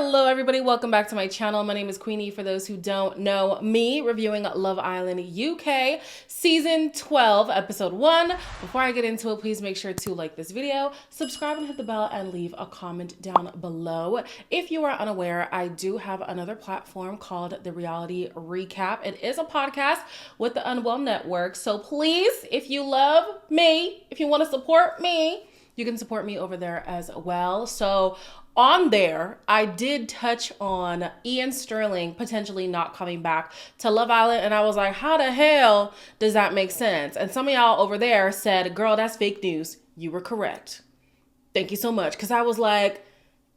Hello everybody, welcome back to my channel. My name is Queenie. For those who don't know me, reviewing Love Island UK season 12 episode 1. Before I get into it, please make sure to like this video, subscribe and hit the bell, and leave a comment down below. If you are unaware, I do have another platform called The Reality Recap. It is a podcast with the Unwell Network, so please, if you love me, if you want to support me, you can support me over there as well. So on there, I did touch on Ian Sterling potentially not coming back to Love Island. And I was like, how the hell does that make sense? And some of y'all over there said, girl, that's fake news. You were correct. Thank you so much. Because I was like,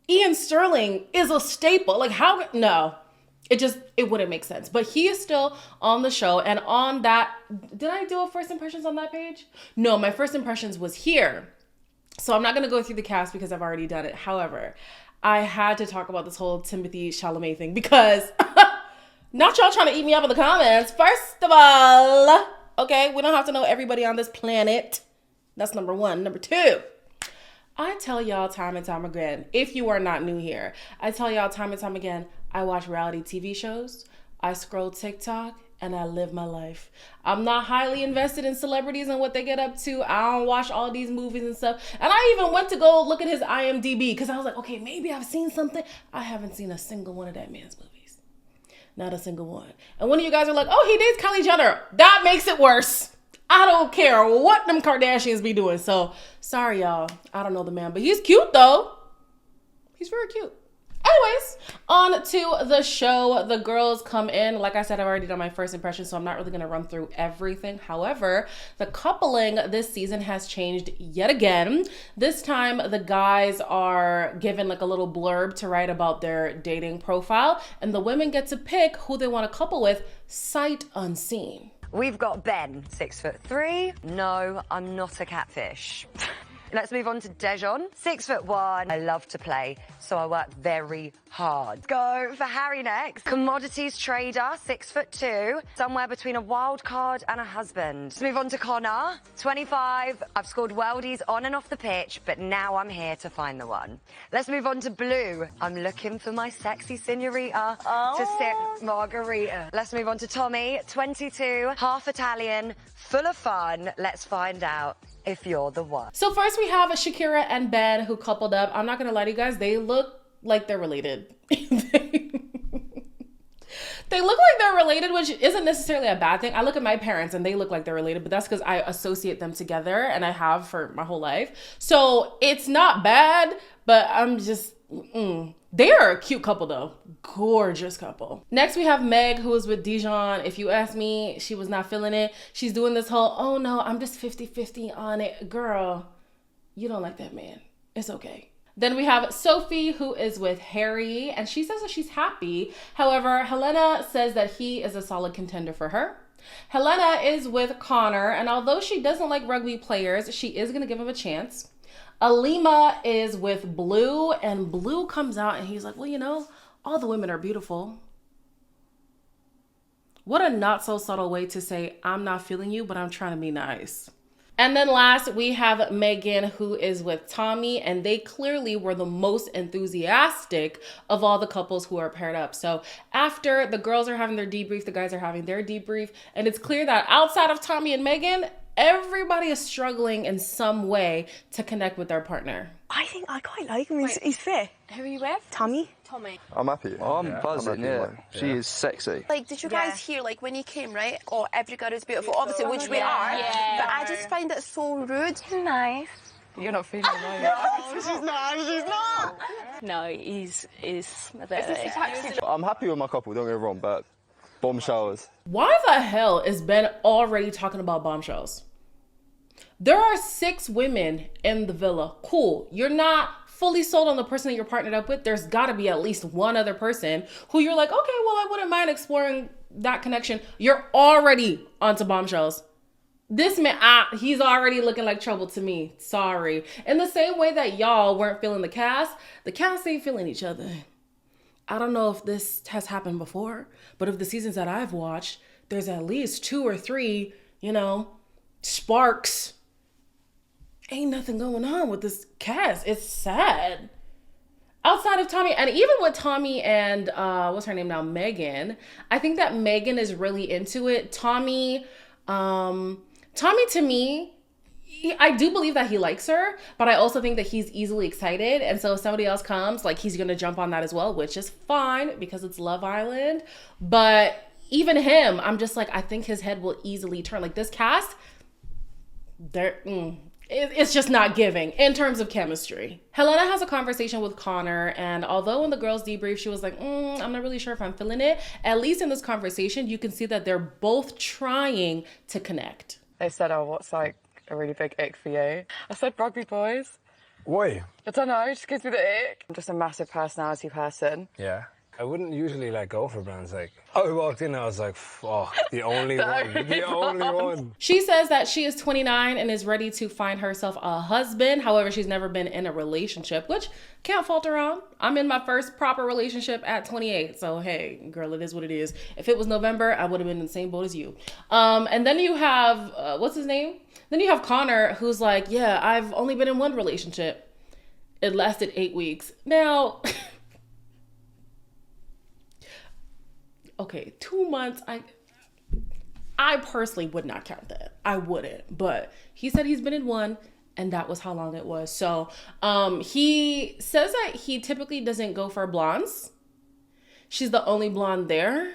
Ian Sterling is a staple. Like, how? No, it wouldn't make sense. But he is still on the show. And on that, did I do a first impressions on that page? No, my first impressions was here. So I'm not going to go through the cast because I've already done it. However, I had to talk about this whole Timothée Chalamet thing because not y'all trying to eat me up in the comments. First of all, okay, we don't have to know everybody on this planet. That's number one. Number two, I tell y'all time and time again, if you are not new here, I tell y'all time and time again, I watch reality TV shows, I scroll TikTok, and I live my life. I'm not highly invested in celebrities and what they get up to. I don't watch all these movies and stuff. And I even went to go look at his IMDb because I was like, okay, maybe I've seen something. I haven't seen a single one of that man's movies. Not a single one. And one of you guys are like, oh, he dates Kylie Jenner. That makes it worse. I don't care what them Kardashians be doing. So sorry, y'all. I don't know the man, but he's cute though. He's very cute. Anyways, on to the show. The girls come in. Like I said, I've already done my first impression, so I'm not really going to run through everything. However, the coupling this season has changed yet again. This time, the guys are given like a little blurb to write about their dating profile, and the women get to pick who they want to couple with sight unseen. We've got Ben, 6'3". No, I'm not a catfish. Let's move on to Dejon, 6'1". I love to play, so I work very hard. Go for Harry next. Commodities trader, 6'2". Somewhere between a wild card and a husband. Let's move on to Connor, 25. I've scored worldies on and off the pitch, but now I'm here to find the one. Let's move on to Blue. I'm looking for my sexy senorita to sip margarita. Let's move on to Tommy, 22, half Italian, full of fun. Let's find out if you're the one. So first we have Shakira and Ben who coupled up. I'm not gonna lie to you guys, they look like they're related. They look like they're related, which isn't necessarily a bad thing. I look at my parents and they look like they're related, but that's because I associate them together and I have for my whole life. So it's not bad, but I'm just, They are a cute couple though. Gorgeous couple. Next we have Meg, who is with Deon. If you ask me, she was not feeling it. She's doing this whole, oh no, I'm just 50-50 on it. Girl, you don't like that man. It's okay. Then we have Sophie, who is with Harry, and she says that she's happy. However, Helena says that he is a solid contender for her. Helena is with Connor, and although she doesn't like rugby players, she is gonna give him a chance. Alima is with Blue, and Blue comes out and he's like, well, you know, all the women are beautiful. What a not so subtle way to say, I'm not feeling you, but I'm trying to be nice. And then last, we have Megan, who is with Tommy, and they clearly were the most enthusiastic of all the couples who are paired up. So after the girls are having their debrief, the guys are having their debrief, and it's clear that outside of Tommy and Megan, everybody is struggling in some way to connect with their partner. I think I quite like him. He's fair. Who are you with? Tommy. I'm happy. I'm buzzing, yeah. She is sexy. Like, did you guys hear, like, when you came, right? Oh, every girl is beautiful, obviously, which we are. Yeah. But I just find it so rude. Nice. You're not feeling it, are you? She's not. No, he's a bit. I'm happy with my couple, don't get me wrong, but bombshells. Why the hell is Ben already talking about bombshells? There are 6 women in the villa. Cool. You're not fully sold on the person that you're partnered up with. There's got to be at least one other person who you're like, okay, well, I wouldn't mind exploring that connection. You're already onto bombshells. This man, he's already looking like trouble to me. Sorry. In the same way that y'all weren't feeling the cast ain't feeling each other. I don't know if this has happened before, but of the seasons that I've watched, there's at least 2 or 3, sparks. Ain't nothing going on with this cast. It's sad. outside of Tommy, and even with Tommy and what's her name now, Megan, I think that Megan is really into it. Tommy to me, I do believe that he likes her, but I also think that he's easily excited. And so if somebody else comes, like, he's going to jump on that as well, which is fine because it's Love Island. But even him, I'm just like, I think his head will easily turn. Like, this cast, it's just not giving in terms of chemistry. Helena has a conversation with Connor, and although in the girls' debrief, she was like, I'm not really sure if I'm feeling it. At least in this conversation, you can see that they're both trying to connect. They said, oh, what's like a really big ick for you? I said rugby boys. Why? I don't know, it just gives me the ick. I'm just a massive personality person. Yeah. I wouldn't usually like go for brands like, I walked in, I was like, fuck, the only one. She says that she is 29 and is ready to find herself a husband. However, she's never been in a relationship, which can't fault her on. I'm in my first proper relationship at 28. So, hey, girl, it is what it is. If it was November, I would have been in the same boat as you. And then you have, what's his name? Then you have Connor, who's like, yeah, I've only been in one relationship. It lasted 8 weeks. Now... Okay, 2 months, I personally would not count that. I wouldn't. But he said he's been in one, and that was how long it was. So he says that he typically doesn't go for blondes. She's the only blonde there.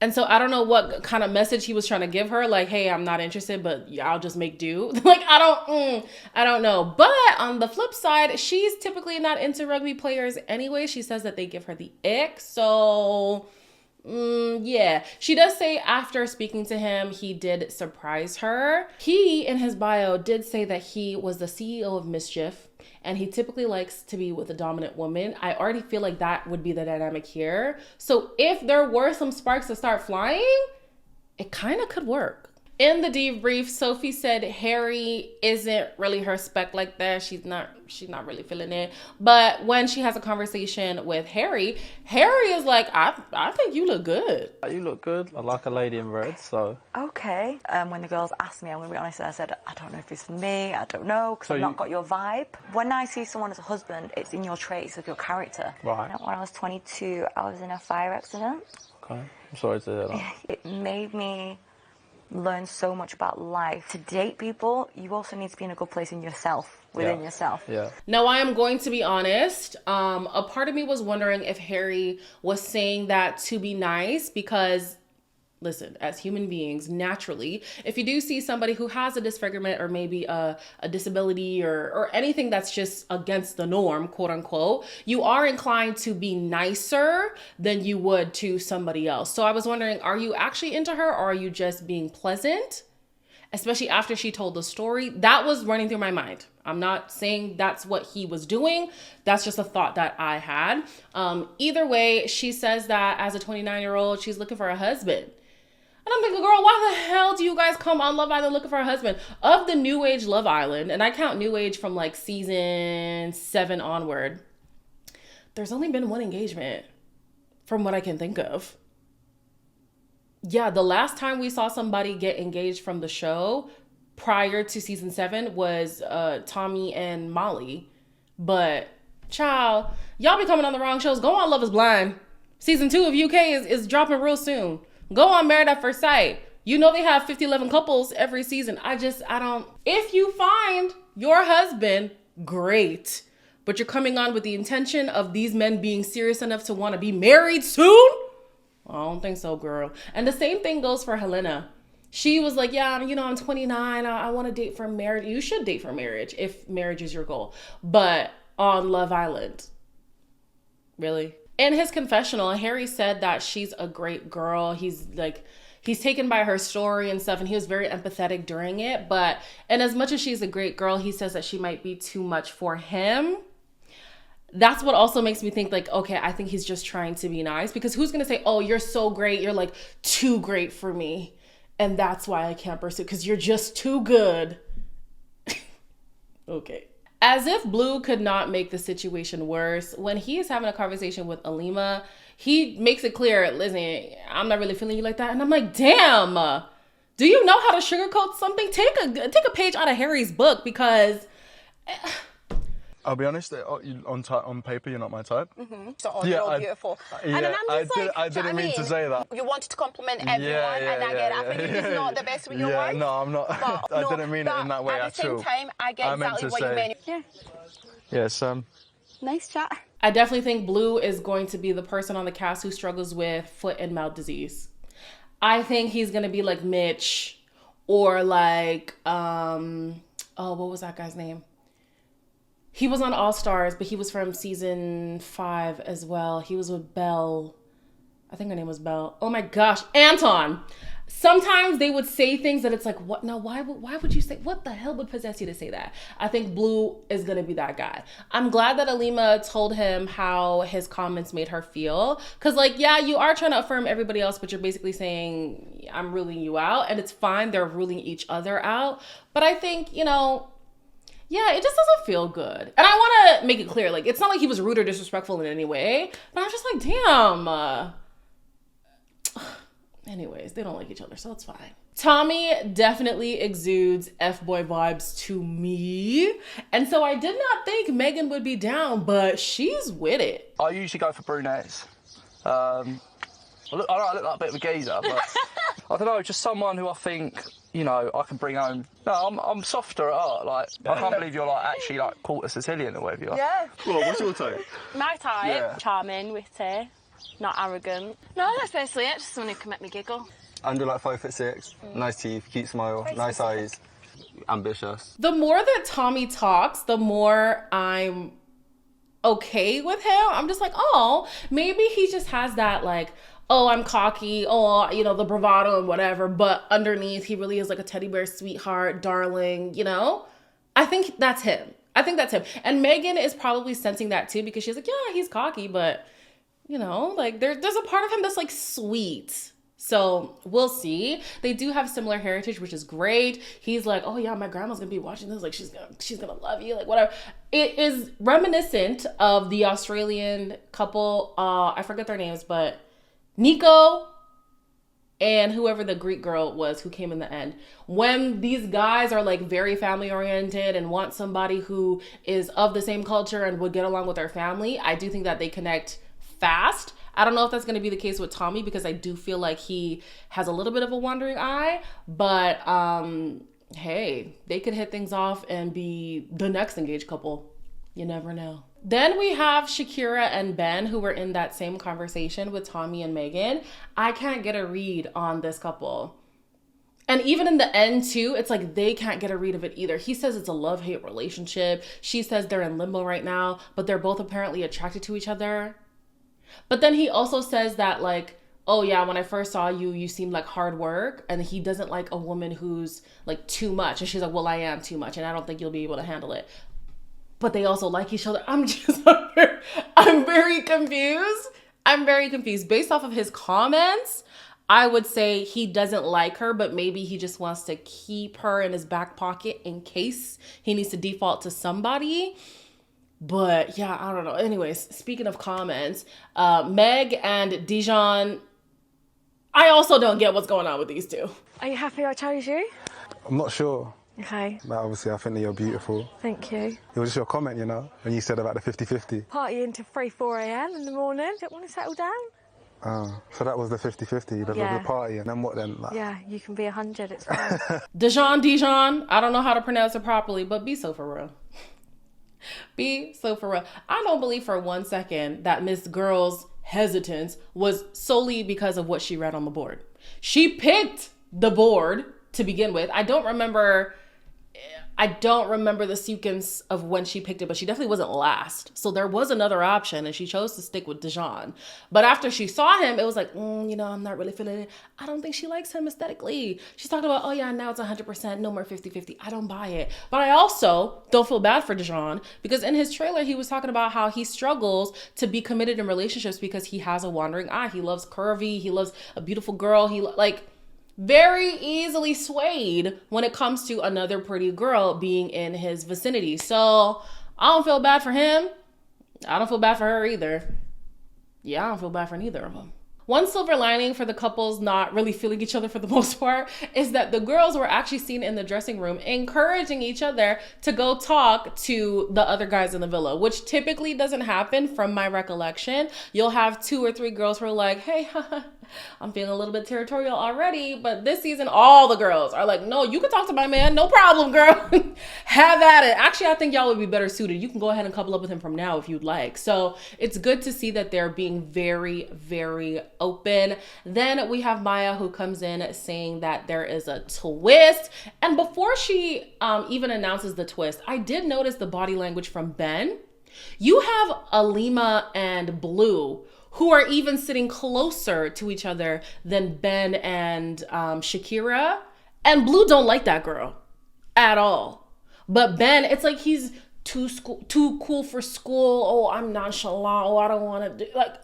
And so I don't know what kind of message he was trying to give her. Like, hey, I'm not interested, but I'll just make do. Like, I don't know. But on the flip side, she's typically not into rugby players anyway. She says that they give her the ick. So... yeah, she does say after speaking to him, he did surprise her. He, in his bio, did say that he was the CEO of Mischief and he typically likes to be with a dominant woman. I already feel like that would be the dynamic here. So if there were some sparks to start flying, it kind of could work. In the debrief, Sophie said Harry isn't really her spec like that. She's not really feeling it. But when she has a conversation with Harry, Harry is like, I think you look good. You look good. I like a lady in red, so... Okay. When the girls asked me, I'm going to be honest, I said, I don't know if it's for me, I don't know, because I've not got your vibe. When I see someone as a husband, it's in your traits of your character. Right. When I was 22, I was in a fire accident. Okay. I'm sorry to hear that. It made me... learn so much about life. To date people, you also need to be in a good place in yourself, within yourself. Yeah. Now, I am going to be honest. A part of me was wondering if Harry was saying that to be nice because, listen, as human beings, naturally, if you do see somebody who has a disfigurement or maybe a disability or anything that's just against the norm, quote unquote, you are inclined to be nicer than you would to somebody else. So I was wondering, are you actually into her or are you just being pleasant? Especially after she told the story. That was running through my mind. I'm not saying that's what he was doing. That's just a thought that I had. Either way, she says that as a 29-year-old, she's looking for a husband. And I'm thinking, girl, why the hell do you guys come on Love Island looking for a husband? Of the New Age Love Island, and I count New Age from like season 7 onward, there's only been one engagement from what I can think of. Yeah, the last time we saw somebody get engaged from the show prior to season 7 was Tommy and Molly. But, child, y'all be coming on the wrong shows. Go on Love is Blind. Season 2 of UK is dropping real soon. Go on Married at First Sight. You know they have 11 couples every season. I don't... If you find your husband, great. But you're coming on with the intention of these men being serious enough to want to be married soon? I don't think so, girl. And the same thing goes for Helena. She was like, yeah, I'm 29. I want to date for marriage. You should date for marriage if marriage is your goal. But on Love Island, really? In his confessional, Harry said that she's a great girl. He's taken by her story and stuff, and he was very empathetic during it. But, and as much as she's a great girl, he says that she might be too much for him. That's what also makes me think like, okay, I think he's just trying to be nice, because who's going to say, oh, you're so great. You're like too great for me. And that's why I can't pursue, because you're just too good. Okay. As if Blue could not make the situation worse, when he is having a conversation with Alima, he makes it clear, listen, I'm not really feeling you like that. And I'm like, damn, do you know how to sugarcoat something? Take a page out of Harry's book, because I'll be honest, on paper, you're not my type. So, you're all beautiful. Yeah, and then I'm just I didn't mean to say that. You wanted to compliment everyone, and I get it. I think you're just not the best with your words. No, I'm not. I didn't mean it in that way at all. At the same time, I get exactly what you meant. Yeah. Yes, Nice chat. I definitely think Blue is going to be the person on the cast who struggles with foot and mouth disease. I think he's going to be like Mitch or like, what was that guy's name? He was on All Stars, but he was from season 5 as well. He was with Belle. I think her name was Belle. Oh my gosh, Anton. Sometimes they would say things that it's like, what? No, why would you say, what the hell would possess you to say that? I think Blue is going to be that guy. I'm glad that Alima told him how his comments made her feel. Because like, yeah, you are trying to affirm everybody else, but you're basically saying, I'm ruling you out. And it's fine. They're ruling each other out. But I think, you know, yeah, it just doesn't feel good. And I want to make it clear, like, it's not like he was rude or disrespectful in any way. But I'm just like, damn. Anyways, they don't like each other, so it's fine. Tommy definitely exudes F-boy vibes to me. And so I did not think Megan would be down, but she's with it. I usually go for brunettes. I look like a bit of a geezer, but I don't know, just someone who I think, you know, I can bring home. No, I'm softer at heart. Like, I can't believe you're like actually like quarter Sicilian or whatever you are. Yeah. Well, what's your type? My type, Yeah. charming, witty, not arrogant. No, that's basically it. Just someone who can make me giggle. Under like 5'6", nice teeth, cute smile, nice eyes, ambitious. The more that Tommy talks, the more I'm okay with him. I'm just like, oh, maybe he just has that like, oh, I'm cocky, oh, you know, the bravado and whatever, but underneath he really is like a teddy bear sweetheart, darling, you know? I think that's him. And Megan is probably sensing that too, because she's like, yeah, he's cocky, but you know, like there's a part of him that's like sweet. So we'll see. They do have similar heritage, which is great. He's like, oh yeah, my grandma's gonna be watching this. Like she's gonna love you. Like whatever. It is reminiscent of the Australian couple. I forget their names, but Nico and whoever the Greek girl was who came in the end. When these guys are like very family oriented and want somebody who is of the same culture and would get along with their family, I do think that they connect fast. I don't know if that's going to be the case with Tommy, because I do feel like he has a little bit of a wandering eye, but hey, they could hit things off and be the next engaged couple. You never know. Then we have Shakira and Ben, who were in that same conversation with Tommy and Megan. I can't get a read on this couple. And even in the end too, it's like they can't get a read of it either. He says it's a love-hate relationship. She says they're in limbo right now, but they're both apparently attracted to each other. But then he also says that like, oh yeah, when I first saw you, you seemed like hard work, and he doesn't like a woman who's like too much. And she's like, well, I am too much, and I don't think you'll be able to handle it. But they also like each other. I'm very confused. I'm very confused. Based off of his comments, I would say he doesn't like her, but maybe he just wants to keep her in his back pocket in case he needs to default to somebody. But yeah, I don't know. Anyways, speaking of comments, Meg and Deon, I also don't get what's going on with these two. Are you happy I chose you? I'm not sure. Okay. But obviously, I think that you're beautiful. Thank you. It was just your comment, you know, when you said about the 50-50. Partying till 3-4 a.m. in the morning. Don't want to settle down. Oh, so that was the 50-50, the party. And then what then? Like... Yeah, you can be 100, it's fine. Dejon, I don't know how to pronounce it properly, but be so for real. Be so for real. I don't believe for 1 second that Miss Girl's hesitance was solely because of what she read on the board. She picked the board to begin with. I don't remember the sequence of when she picked it, but she definitely wasn't last. So there was another option, and she chose to stick with Dejon. But after she saw him, it was like, you know, I'm not really feeling it. I don't think she likes him aesthetically. She's talking about, oh yeah, now it's 100%, no more 50-50. I don't buy it. But I also don't feel bad for Dejon, because in his trailer, he was talking about how he struggles to be committed in relationships because he has a wandering eye. He loves curvy. He loves a beautiful girl. He very easily swayed when it comes to another pretty girl being in his vicinity. So I don't feel bad for him. I don't feel bad for her either. Yeah, I don't feel bad for neither of them. One silver lining for the couples not really feeling each other for the most part is that the girls were actually seen in the dressing room encouraging each other to go talk to the other guys in the villa, which typically doesn't happen from my recollection. You'll have 2 or 3 girls who are like, hey, I'm feeling a little bit territorial already, but this season all the girls are like, no, you can talk to my man, no problem, girl. Have at it. Actually, I think y'all would be better suited. You can go ahead and couple up with him from now if you'd like. So it's good to see that they're being very, very open. Then we have Maya, who comes in saying that there is a twist. And before she even announces the twist, I did notice the body language from Ben. You have Alima and Blue, who are even sitting closer to each other than Ben and Shakira. And Blue don't like that girl at all. But Ben, it's like he's too cool for school. Oh, I'm nonchalant. Oh, I don't want to do, like,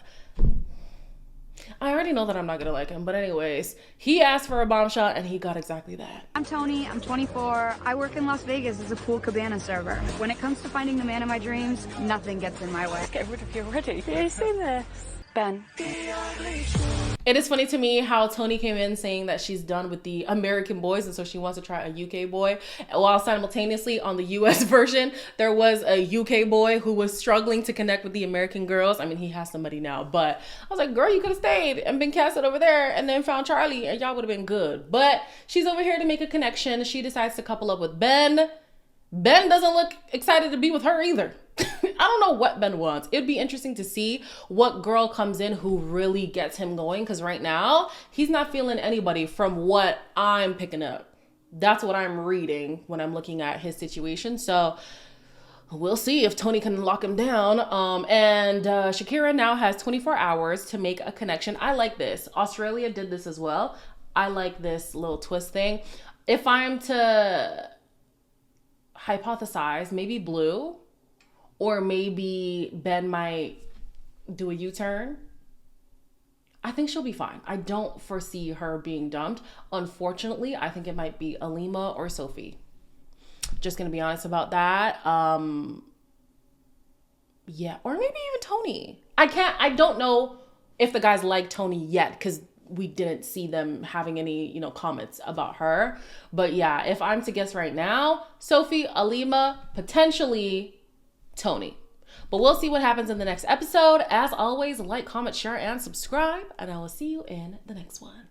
I already know that I'm not gonna like him, but anyways, he asked for a bomb shot and he got exactly that. I'm Tony, I'm 24. I work in Las Vegas as a pool cabana server. When it comes to finding the man of my dreams, nothing gets in my way. Let's get rid of you already. Have you seen this? Ben. It is funny to me how Tony came in saying that she's done with the American boys and so she wants to try a UK boy, while simultaneously on the US version there was a UK boy who was struggling to connect with the American girls. I mean, he has somebody now, but I was like, girl, you could have stayed and been casted over there and then found Charlie and y'all would have been good. But she's over here to make a connection. She decides to couple up with Ben. Ben doesn't look excited to be with her either. I don't know what Ben wants. It'd be interesting to see what girl comes in who really gets him going, because right now he's not feeling anybody from what I'm picking up. That's what I'm reading when I'm looking at his situation. So we'll see if Tony can lock him down. And Shakira now has 24 hours to make a connection. I like this. Australia did this as well. I like this little twist thing. If I'm to hypothesize, maybe Blue or maybe Ben might do a U-turn. I think she'll be fine. I don't foresee her being dumped. Unfortunately, I think it might be Alima or Sophie. Just gonna be honest about that. Yeah, or maybe even Tony. I don't know if the guys like Tony yet because we didn't see them having any, comments about her. But yeah, if I'm to guess right now, Sophie, Alima, potentially Tony. But we'll see what happens in the next episode. As always, like, comment, share, and subscribe. And I will see you in the next one.